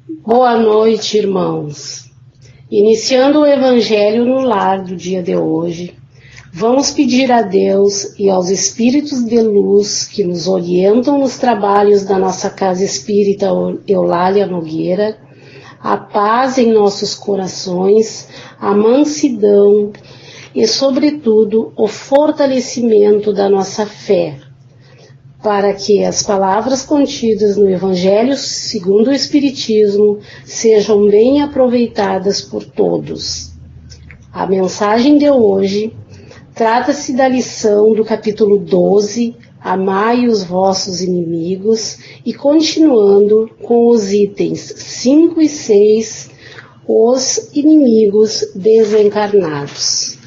Boa noite, irmãos. Iniciando o Evangelho no Lar do dia de hoje, vamos pedir a Deus e aos Espíritos de Luz que nos orientam nos trabalhos da nossa Casa Espírita Eulália Nogueira, a paz em nossos corações, a mansidão e, sobretudo, o fortalecimento da nossa fé, para que as palavras contidas no Evangelho segundo o Espiritismo sejam bem aproveitadas por todos. A mensagem de hoje trata-se da lição do capítulo 12, Amai os vossos inimigos, e continuando com os itens 5 e 6, os inimigos desencarnados.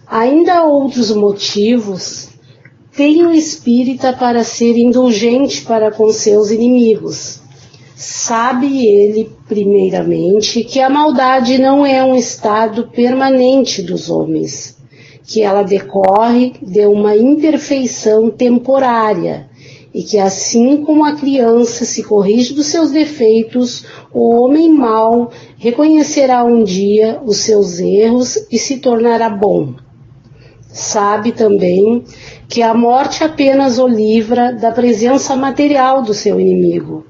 Ainda há outros motivos tem o espírita para ser indulgente para com seus inimigos. Sabe ele, primeiramente, que a maldade não é um estado permanente dos homens, que ela decorre de uma imperfeição temporária, e que assim como a criança se corrige dos seus defeitos, o homem mau reconhecerá um dia os seus erros e se tornará bom. Sabe também que a morte apenas o livra da presença material do seu inimigo,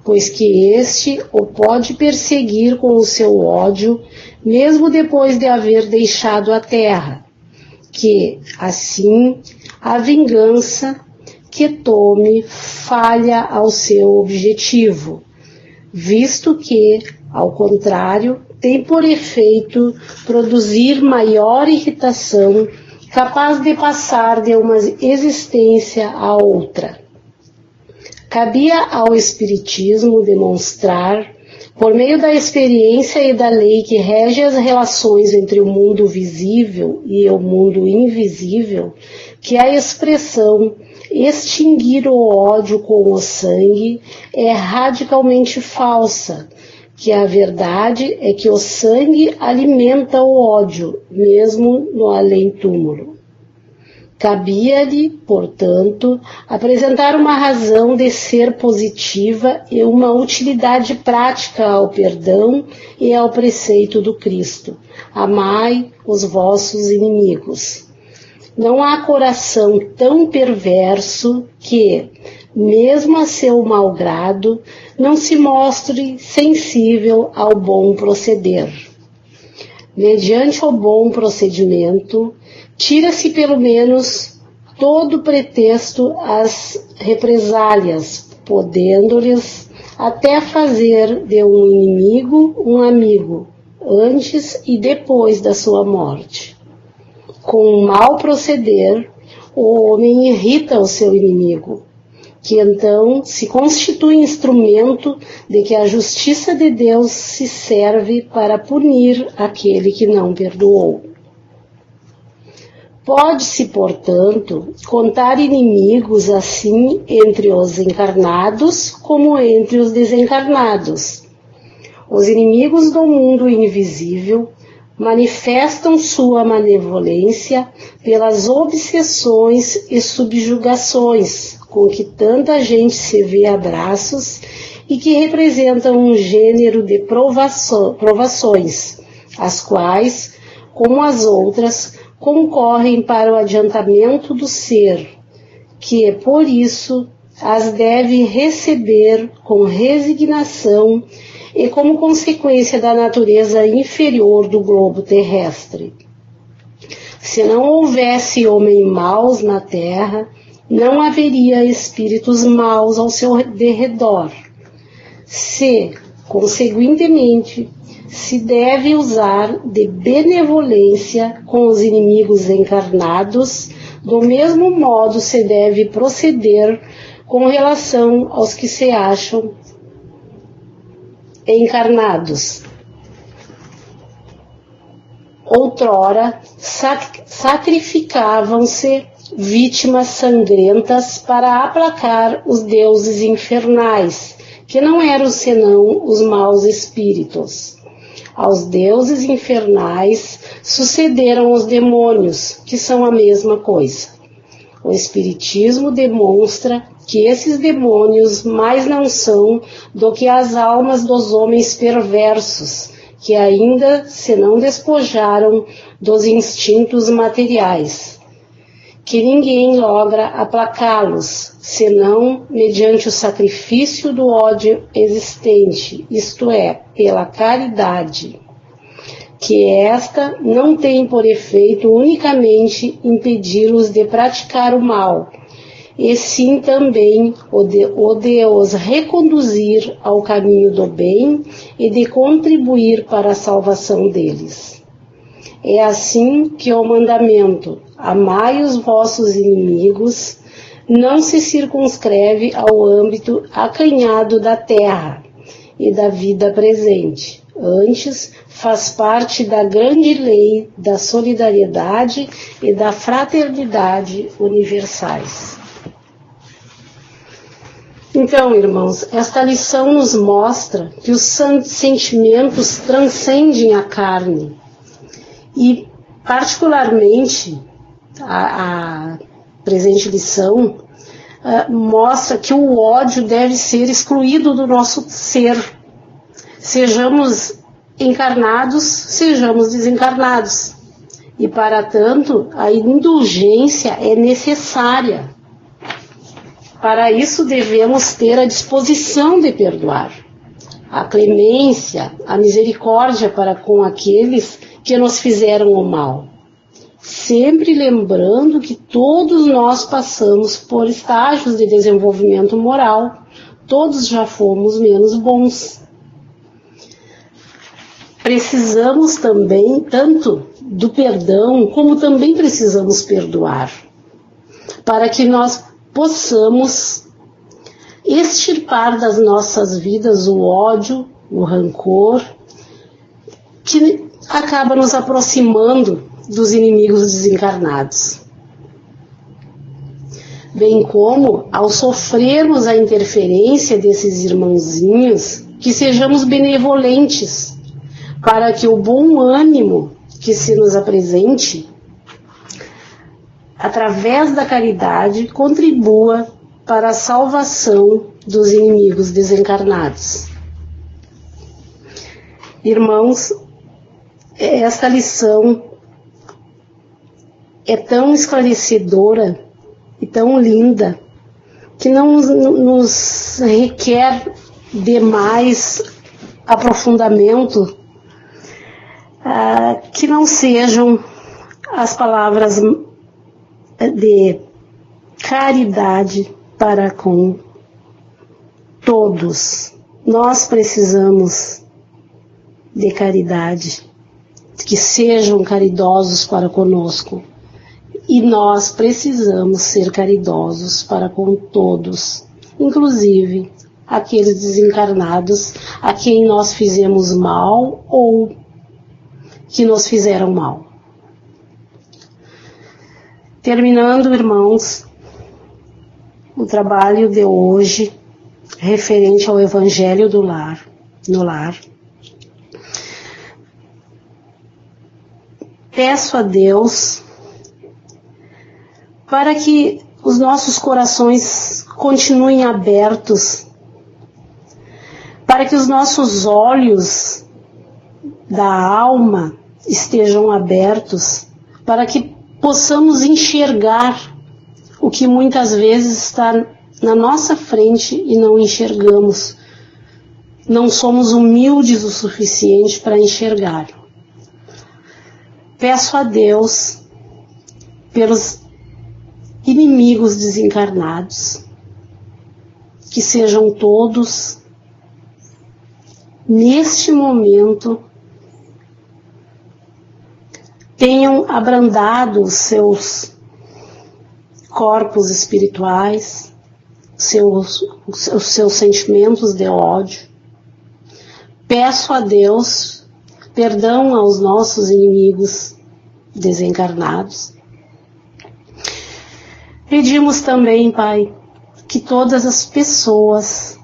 pois que este o pode perseguir com o seu ódio, mesmo depois de haver deixado a terra, que, assim, a vingança que tome falha ao seu objetivo, visto que, ao contrário, tem por efeito produzir maior irritação, capaz de passar de uma existência a outra. Cabia ao Espiritismo demonstrar, por meio da experiência e da lei que rege as relações entre o mundo visível e o mundo invisível, que a expressão extinguir o ódio com o sangue é radicalmente falsa, que a verdade é que o sangue alimenta o ódio, mesmo no além-túmulo. Cabia-lhe, portanto, apresentar uma razão de ser positiva e uma utilidade prática ao perdão e ao preceito do Cristo. Amai os vossos inimigos. Não há coração tão perverso que, mesmo a seu malgrado, não se mostre sensível ao bom proceder. Mediante o bom procedimento, tira-se pelo menos todo pretexto às represálias, podendo-lhes até fazer de um inimigo um amigo, antes e depois da sua morte. Com um mau proceder, o homem irrita o seu inimigo, que então se constitui instrumento de que a justiça de Deus se serve para punir aquele que não perdoou. Pode-se, portanto, contar inimigos assim entre os encarnados como entre os desencarnados. Os inimigos do mundo invisível manifestam sua malevolência pelas obsessões e subjugações com que tanta gente se vê a braços e que representam um gênero de provações, as quais, como as outras, concorrem para o adiantamento do ser, que por isso as deve receber com resignação e como consequência da natureza inferior do globo terrestre. Se não houvesse homens maus na terra, não haveria espíritos maus ao seu derredor. Se, conseguintemente, se deve usar de benevolência com os inimigos encarnados, do mesmo modo se deve proceder com relação aos que se acham encarnados. Outrora, sacrificavam-se vítimas sangrentas para aplacar os deuses infernais, que não eram senão os maus espíritos. Aos deuses infernais sucederam os demônios, que são a mesma coisa. O Espiritismo demonstra que esses demônios mais não são do que as almas dos homens perversos, que ainda se não despojaram dos instintos materiais, que ninguém logra aplacá-los, senão mediante o sacrifício do ódio existente, isto é, pela caridade, que esta não tem por efeito unicamente impedi-los de praticar o mal, e sim também o de os reconduzir ao caminho do bem e de contribuir para a salvação deles. É assim que o mandamento, amai os vossos inimigos, não se circunscreve ao âmbito acanhado da terra e da vida presente. Antes, faz parte da grande lei da solidariedade e da fraternidade universais. Então, irmãos, esta lição nos mostra que os sentimentos transcendem a carne e, particularmente, a presente lição mostra que o ódio deve ser excluído do nosso ser. Sejamos encarnados, sejamos desencarnados. E, para tanto, a indulgência é necessária. Para isso devemos ter a disposição de perdoar, a clemência, a misericórdia para com aqueles que nos fizeram o mal. Sempre lembrando que todos nós passamos por estágios de desenvolvimento moral, todos já fomos menos bons. Precisamos também, tanto do perdão, como também precisamos perdoar, para que nós possamos extirpar das nossas vidas o ódio, o rancor, que acaba nos aproximando dos inimigos desencarnados. Bem como, ao sofrermos a interferência desses irmãozinhos, que sejamos benevolentes, para que o bom ânimo que se nos apresente, através da caridade, contribua para a salvação dos inimigos desencarnados. Irmãos, esta lição é tão esclarecedora e tão linda que não nos requer demais aprofundamento que não sejam as palavras de caridade para com todos. Nós precisamos de caridade, que sejam caridosos para conosco, e nós precisamos ser caridosos para com todos, inclusive aqueles desencarnados a quem nós fizemos mal ou que nos fizeram mal. Terminando, irmãos, o trabalho de hoje referente ao Evangelho no lar, peço a Deus para que os nossos corações continuem abertos, para que os nossos olhos da alma estejam abertos, para que possamos enxergar o que muitas vezes está na nossa frente e não enxergamos. Não somos humildes o suficiente para enxergar. Peço a Deus pelos inimigos desencarnados, que sejam todos, neste momento, tenham abrandado os seus corpos espirituais, os seus sentimentos de ódio. Peço a Deus perdão aos nossos inimigos desencarnados. Pedimos também, Pai, que todas as pessoas,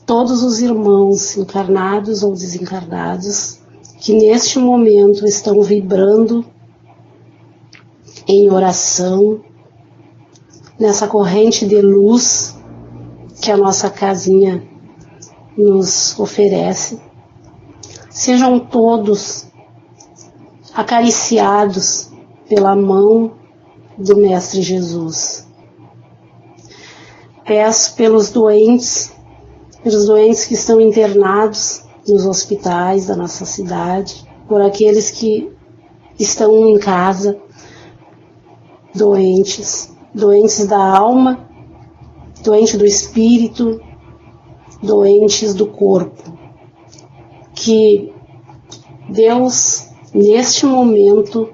todos os irmãos encarnados ou desencarnados, que neste momento estão vibrando em oração, nessa corrente de luz que a nossa casinha nos oferece. Sejam todos acariciados pela mão do Mestre Jesus. Peço pelos doentes que estão internados nos hospitais da nossa cidade, por aqueles que estão em casa, doentes da alma, doentes do espírito, doentes do corpo. Que Deus, neste momento,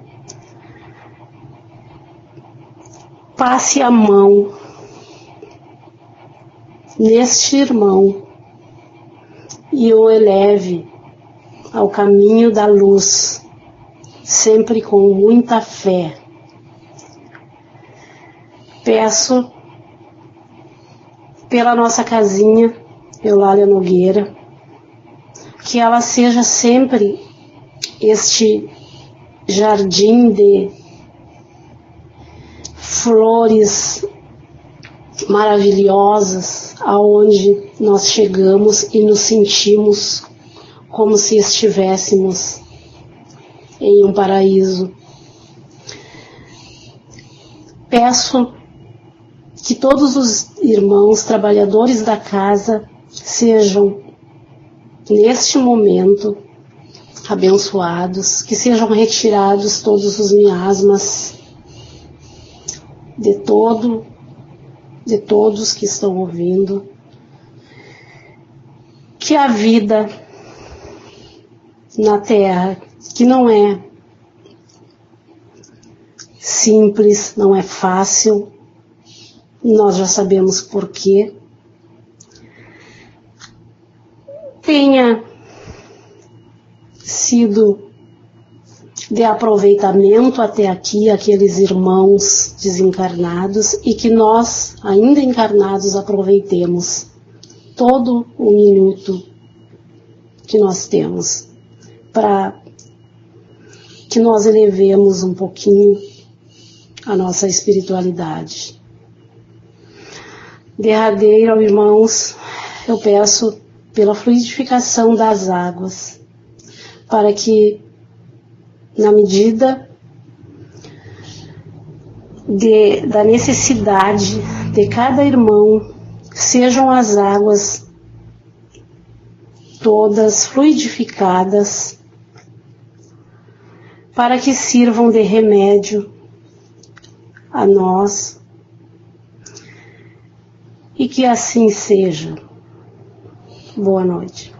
passe a mão neste irmão e o eleve ao caminho da luz, sempre com muita fé. Peço pela nossa casinha, Eulália Nogueira, que ela seja sempre este jardim de flores maravilhosas, aonde nós chegamos e nos sentimos como se estivéssemos em um paraíso. Peço que todos os irmãos trabalhadores da casa sejam, neste momento, abençoados, que sejam retirados todos os miasmas de todos que estão ouvindo, que a vida na Terra, que não é simples, não é fácil, nós já sabemos por quê, tenha sido de aproveitamento até aqui aqueles irmãos desencarnados e que nós, ainda encarnados, aproveitemos todo o minuto que nós temos para que nós elevemos um pouquinho a nossa espiritualidade. Derradeiro, irmãos, eu peço pela fluidificação das águas, para que, na medida da necessidade de cada irmão, sejam as águas todas fluidificadas, para que sirvam de remédio a nós, e que assim seja. Boa noite.